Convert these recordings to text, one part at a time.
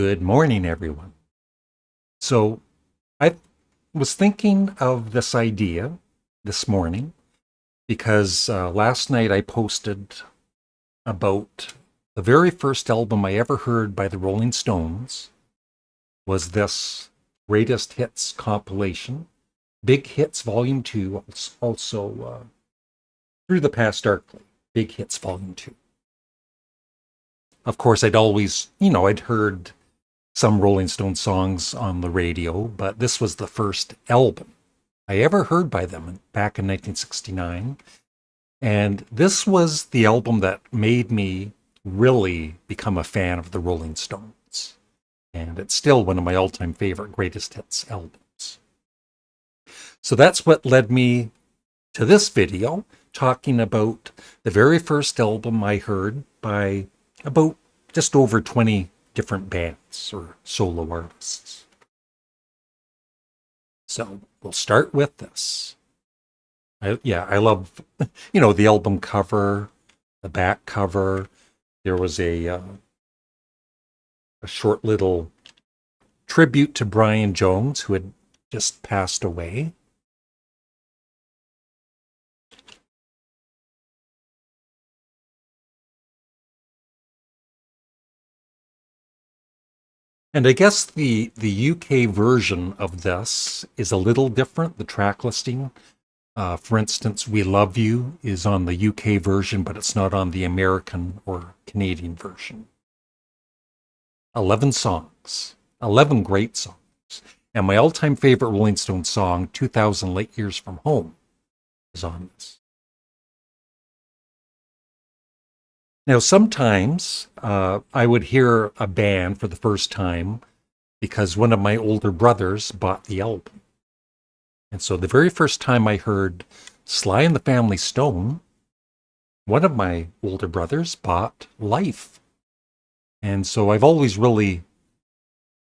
Good morning, everyone. So, I was thinking of this idea this morning because last night I posted about the very first album I ever heard by the Rolling Stones was this Greatest Hits compilation, Big Hits Volume 2, also Through the Past Darkly, Big Hits Volume 2. Of course, I'd always, I'd heard some Rolling Stone songs on the radio, but this was the first album I ever heard by them back in 1969. And this was the album that made me really become a fan of the Rolling Stones. And it's still one of my all-time favorite greatest hits albums. So that's what led me to this video, talking about the very first album I heard by about just over 20 different bands or solo artists. So we'll start with this. I love, the album cover, the back cover. There was a short little tribute to Brian Jones, who had just passed away. And I guess the UK version of this is a little different. The track listing, for instance, "We Love You" is on the UK version, but it's not on the American or Canadian version. 11 songs, 11 great songs. And my all-time favorite Rolling Stone song, 2000 Light Years from Home, is on this. Now, sometimes I would hear a band for the first time because one of my older brothers bought the album. And so the very first time I heard Sly and the Family Stone, one of my older brothers bought Life. And so I've always really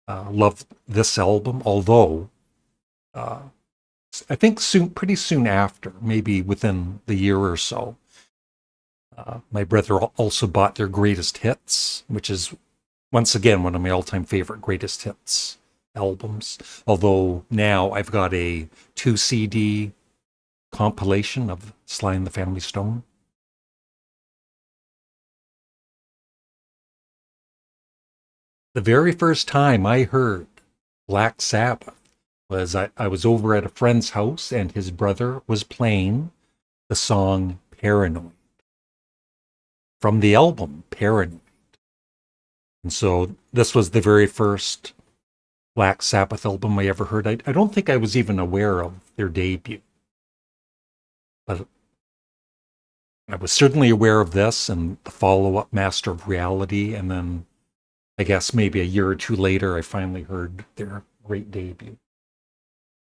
loved this album, although I think pretty soon after, maybe within the year or so, my brother also bought their Greatest Hits, which is, once again, one of my all-time favorite Greatest Hits albums. Although now I've got a 2 CD compilation of Sly and the Family Stone. The very first time I heard Black Sabbath was I was over at a friend's house and his brother was playing the song Paranoid from the album Paranoid. And so this was the very first Black Sabbath album I ever heard. I don't think I was even aware of their debut. But I was certainly aware of this and the follow-up Master of Reality. And then I guess maybe a year or two later, I finally heard their great debut.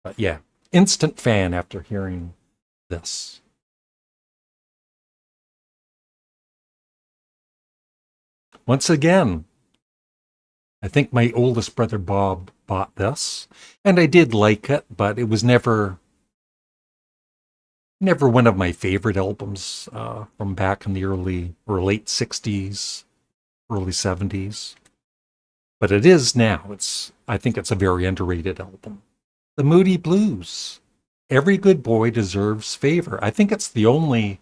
But yeah, instant fan after hearing this. Once again, I think my oldest brother Bob bought this, and I did like it, but it was never one of my favorite albums from back in the early or late 60s, early 70s. But it is now. I think it's a very underrated album. The Moody Blues. Every Good Boy Deserves Favor. I think it's the only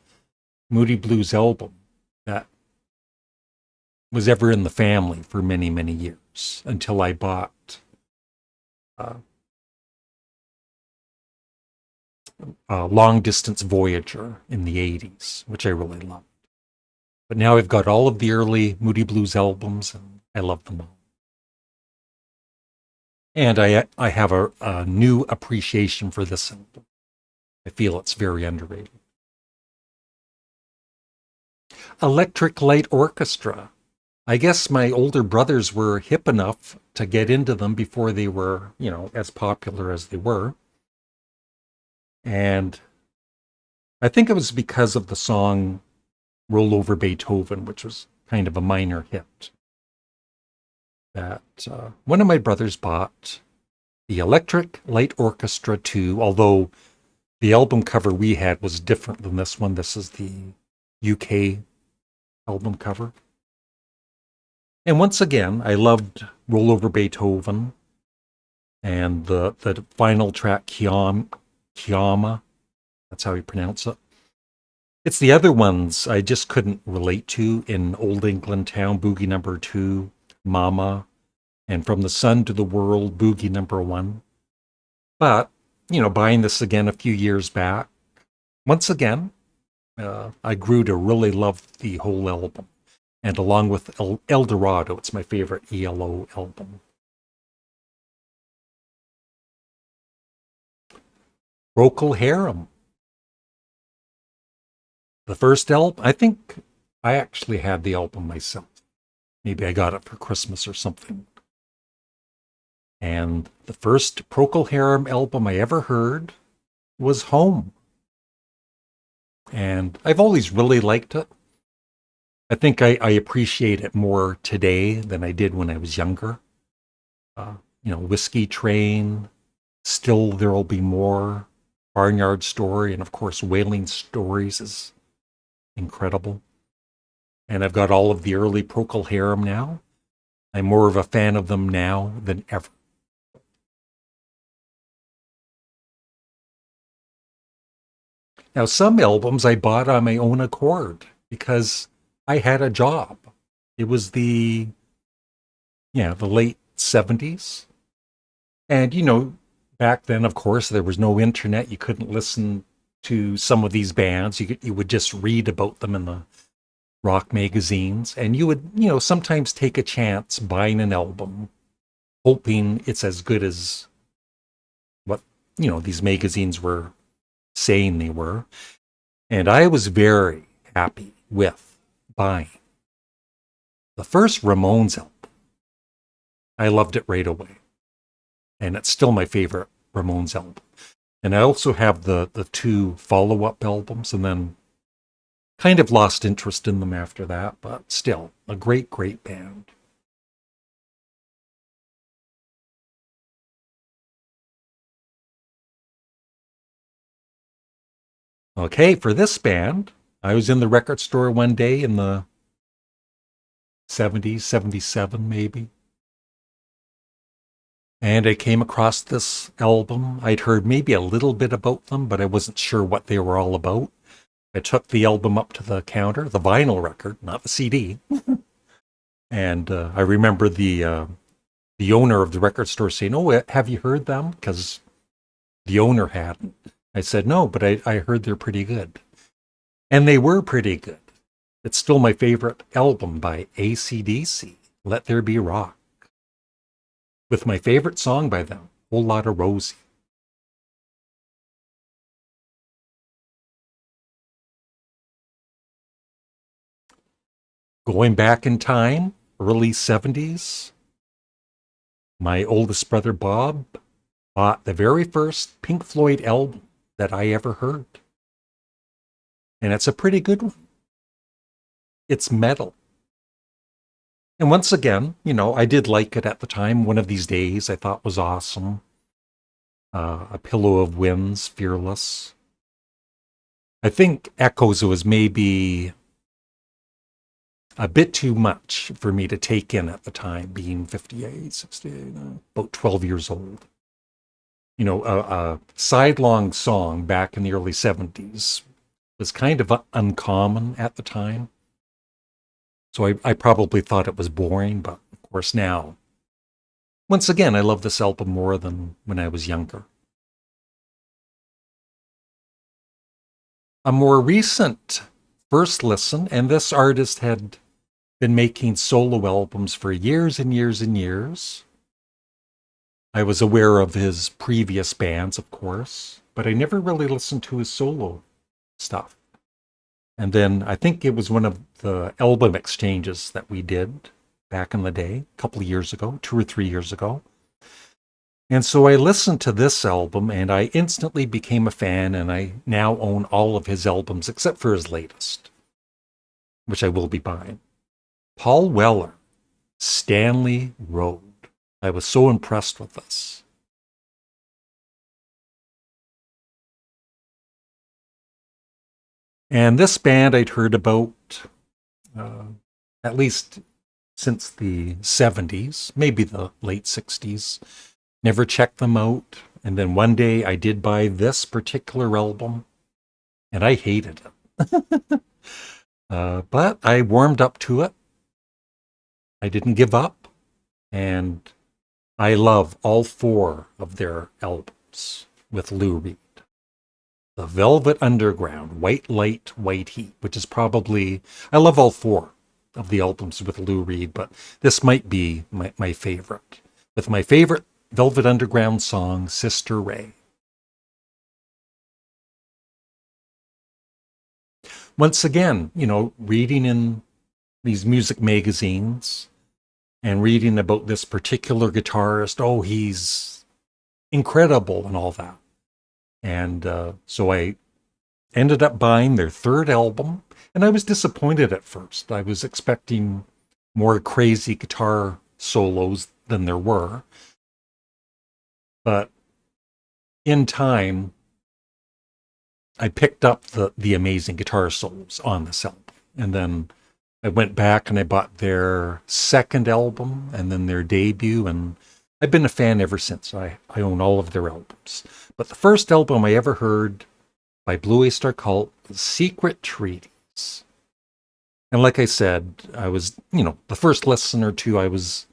Moody Blues album that was ever in the family for many, many years until I bought Long Distance Voyager in the 80s, which I really loved. But now I've got all of the early Moody Blues albums, and I love them all. And I have a new appreciation for this album. I feel it's very underrated. Electric Light Orchestra. I guess my older brothers were hip enough to get into them before they were, as popular as they were. And I think it was because of the song Roll Over Beethoven, which was kind of a minor hit, that one of my brothers bought the Electric Light Orchestra 2, although the album cover we had was different than this one. This is the UK album cover. And once again, I loved Roll Over Beethoven and the final track, Kiama. That's how you pronounce it. It's the other ones I just couldn't relate to in Old England Town, Boogie Number 2, Mama, and From the Sun to the World, Boogie Number 1. But, buying this again a few years back, once again, I grew to really love the whole album. And along with El Dorado, it's my favorite ELO album. Procol Harum, the first album. I think I actually had the album myself. Maybe I got it for Christmas or something. And the first Procol Harum album I ever heard was Home. And I've always really liked it. I think I appreciate it more today than I did when I was younger. Whiskey Train, Still There'll Be More, Barnyard Story, and of course, Wailing Stories is incredible. And I've got all of the early Procol Harum now. I'm more of a fan of them now than ever. Now, some albums I bought on my own accord because I had a job. It was the late 70s. And, back then, of course, there was no internet. You couldn't listen to some of these bands. You would just read about them in the rock magazines. And you would, sometimes take a chance buying an album, hoping it's as good as what, these magazines were saying they were. And I was very happy with buying the first Ramones album. I loved it right away. And it's still my favorite Ramones album. And I also have the two follow-up albums, and then kind of lost interest in them after that, but still a great, great band. Okay, for this band, I was in the record store one day in the 70s, 77 maybe. And I came across this album. I'd heard maybe a little bit about them, but I wasn't sure what they were all about. I took the album up to the counter, the vinyl record, not the CD. And I remember the owner of the record store saying, "Oh, have you heard them?" Because the owner hadn't. I said, "No, but I heard they're pretty good." And they were pretty good. It's still my favorite album by AC/DC, Let There Be Rock, with my favorite song by them, Whole Lotta Rosie. Going back in time, early 70s, my oldest brother Bob bought the very first Pink Floyd album that I ever heard. And it's a pretty good one. It's metal. And once again, I did like it at the time. One of These Days I thought was awesome. A Pillow of Winds, Fearless. I think Echoes was maybe a bit too much for me to take in at the time, being 58, 68, about 12 years old. A sidelong song back in the early 70s was kind of uncommon at the time. So I probably thought it was boring, but of course now, once again, I love this album more than when I was younger. A more recent first listen, and this artist had been making solo albums for years and years and years. I was aware of his previous bands, of course, but I never really listened to his solo stuff. And then I think it was one of the album exchanges that we did back in the day, a couple of years ago, 2 or 3 years ago. And so I listened to this album and I instantly became a fan, and I now own all of his albums except for his latest, which I will be buying. Paul Weller, Stanley Road. I was so impressed with this. And this band I'd heard about uh, at least since the 70s, maybe the late 60s. Never checked them out. And then one day I did buy this particular album, and I hated it. But I warmed up to it. I didn't give up. And I love all four of their albums with Lou Reed. The Velvet Underground, White Light, White Heat, which is probably, I love all four of the albums with Lou Reed, but this might be my favorite. With my favorite Velvet Underground song, Sister Ray. Once again, reading in these music magazines and reading about this particular guitarist, oh, he's incredible and all that. And so I ended up buying their third album, and I was disappointed at first. I was expecting more crazy guitar solos than there were. But in time, I picked up the amazing guitar solos on this album. And then I went back and I bought their second album and then their debut, and I've been a fan ever since. I own all of their albums. But the first album I ever heard by Blue Oyster Cult was Secret Treaties. And like I said, I was, the first listen or two, I was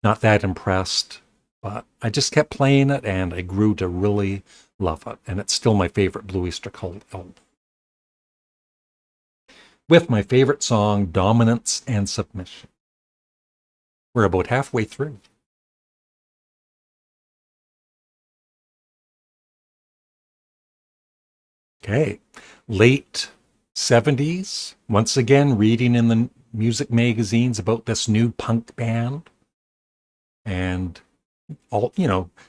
not that impressed, but I just kept playing it and I grew to really love it. And it's still my favorite Blue Oyster Cult album. With my favorite song, Dominance and Submission. We're about halfway through. Okay, late 70s, once again reading in the music magazines about this new punk band. And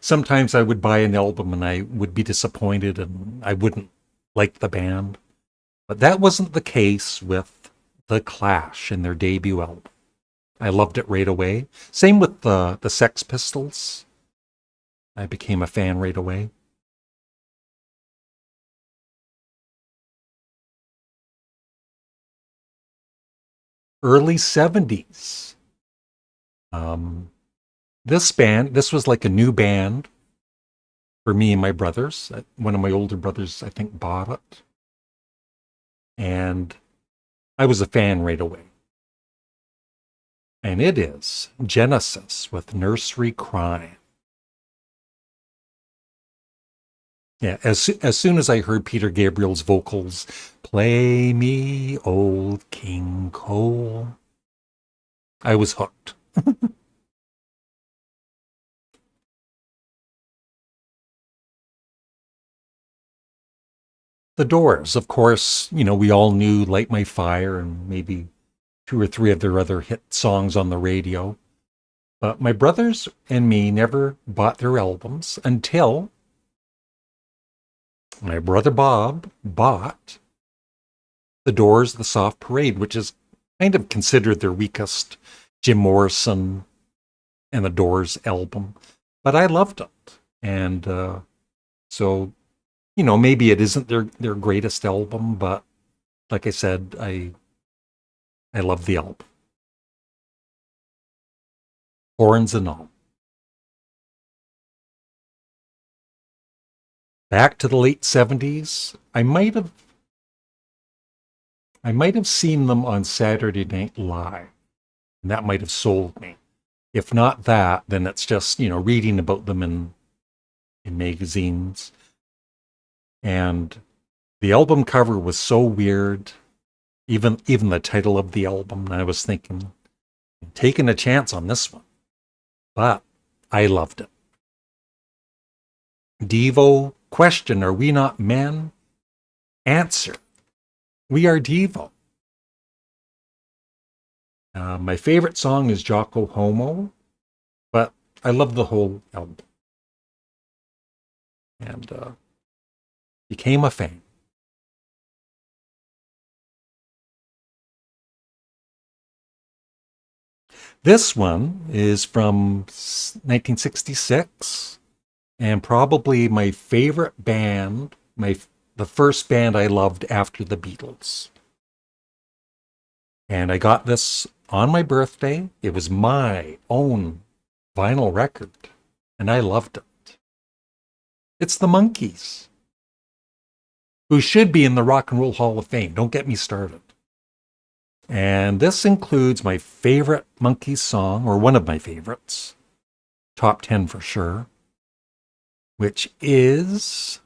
sometimes I would buy an album and I would be disappointed and I wouldn't like the band. But that wasn't the case with The Clash and their debut album. I loved it right away. Same with the Sex Pistols. I became a fan right away. Early 70s. This was like a new band for me and my brothers. One of my older brothers, I think, bought it. And I was a fan right away. And it is Genesis with Nursery Crime. Yeah, as soon as I heard Peter Gabriel's vocals, play me old King Cole, I was hooked. The Doors, of course, we all knew Light My Fire and maybe two or three of their other hit songs on the radio. But my brothers and me never bought their albums until my brother Bob bought The Doors, The Soft Parade, which is kind of considered their weakest Jim Morrison and The Doors album. But I loved it. And so, maybe it isn't their greatest album, but like I said, I love the album. Horns and all. Back to the late 70s, I might have seen them on Saturday Night Live, and that might have sold me. If not that, then it's just, reading about them in magazines. And the album cover was so weird, even the title of the album, and I was thinking, I'm taking a chance on this one. But I loved it. Devo, question, are we not men? Answer, we are Devo. My favorite song is Jocko Homo, but I love the whole album. And became a fan. This one is from 1966 and probably my favorite band, the first band I loved after the Beatles. And I got this on my birthday. It was my own vinyl record, and I loved it. It's the Monkees, who should be in the Rock and Roll Hall of Fame. Don't get me started. And this includes my favorite Monkees song, or one of my favorites, top 10 for sure, which is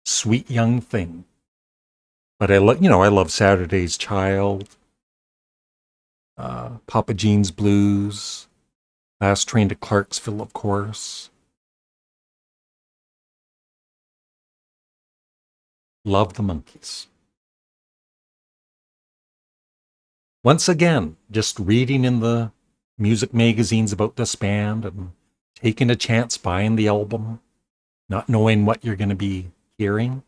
Sweet Young Thing. But I love Saturday's Child, Papa Jean's Blues, Last Train to Clarksville, of course. Love the Monkees. Once again, just reading in the music magazines about this band and taking a chance buying the album, not knowing what you're going to be hearing.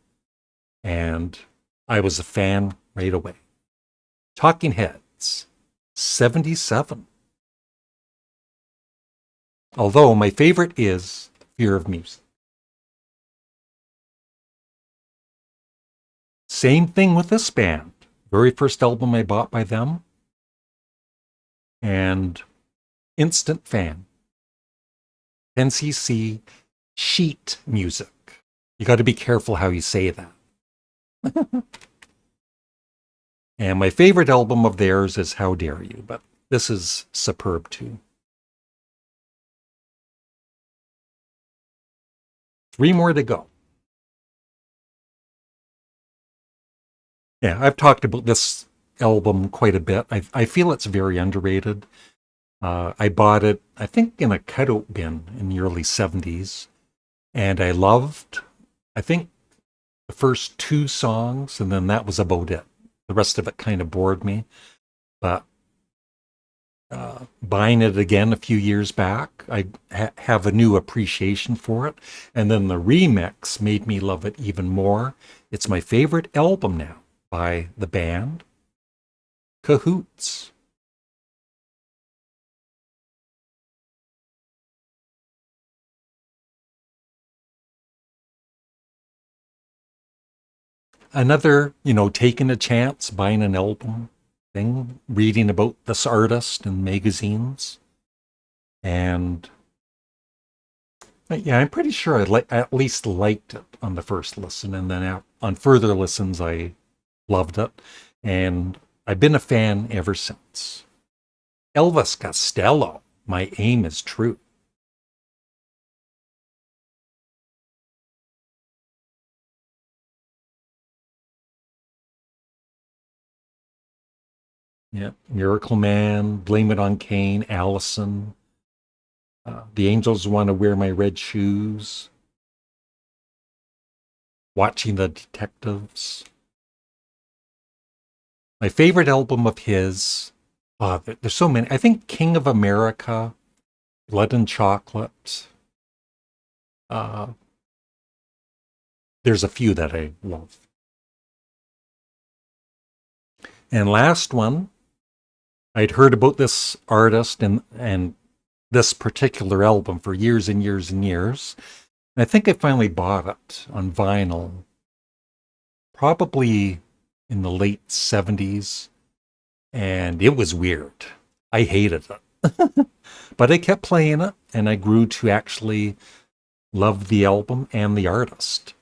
And I was a fan right away. Talking Heads, 77. Although my favorite is Fear of Music. Same thing with this band. Very first album I bought by them. And instant fan. NCC sheet music. You got to be careful how you say that. And my favorite album of theirs is How Dare You, but this is superb too. 3 more to go. Yeah, I've talked about this album quite a bit. I feel it's very underrated. I bought it, I think, in a cutout bin in the early 70s. And I loved, I think, the first 2 songs, and then that was about it. The rest of it kind of bored me. But buying it again a few years back, I have a new appreciation for it. And then the remix made me love it even more. It's my favorite album now by the band Cahoots. Another, taking a chance, buying an album thing, reading about this artist in magazines. And yeah, I'm pretty sure I at least liked it on the first listen. And then on further listens, I loved it. And I've been a fan ever since. Elvis Costello, My Aim is True. Yeah, Miracle Man, Blame It on Cain, Allison. The Angels Want to Wear My Red Shoes. Watching the Detectives. My favorite album of his, there's so many. I think King of America, Blood and Chocolate. There's a few that I love. And last one, I'd heard about this artist and this particular album for years and years and years. And I think I finally bought it on vinyl, probably in the late 70s. And it was weird. I hated it. But I kept playing it, and I grew to actually love the album and the artist.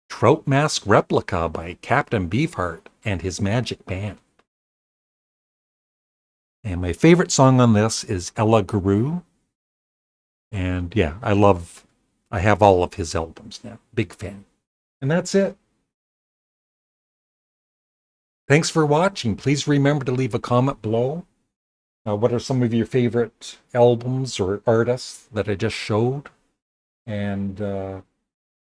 Trout Mask Replica by Captain Beefheart and his Magic Band. And my favorite song on this is Ella Guru. And yeah, I have all of his albums now. Big fan. And that's it. Thanks for watching. Please remember to leave a comment below. What are some of your favorite albums or artists that I just showed? And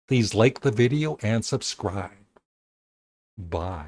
please like the video and subscribe. Bye.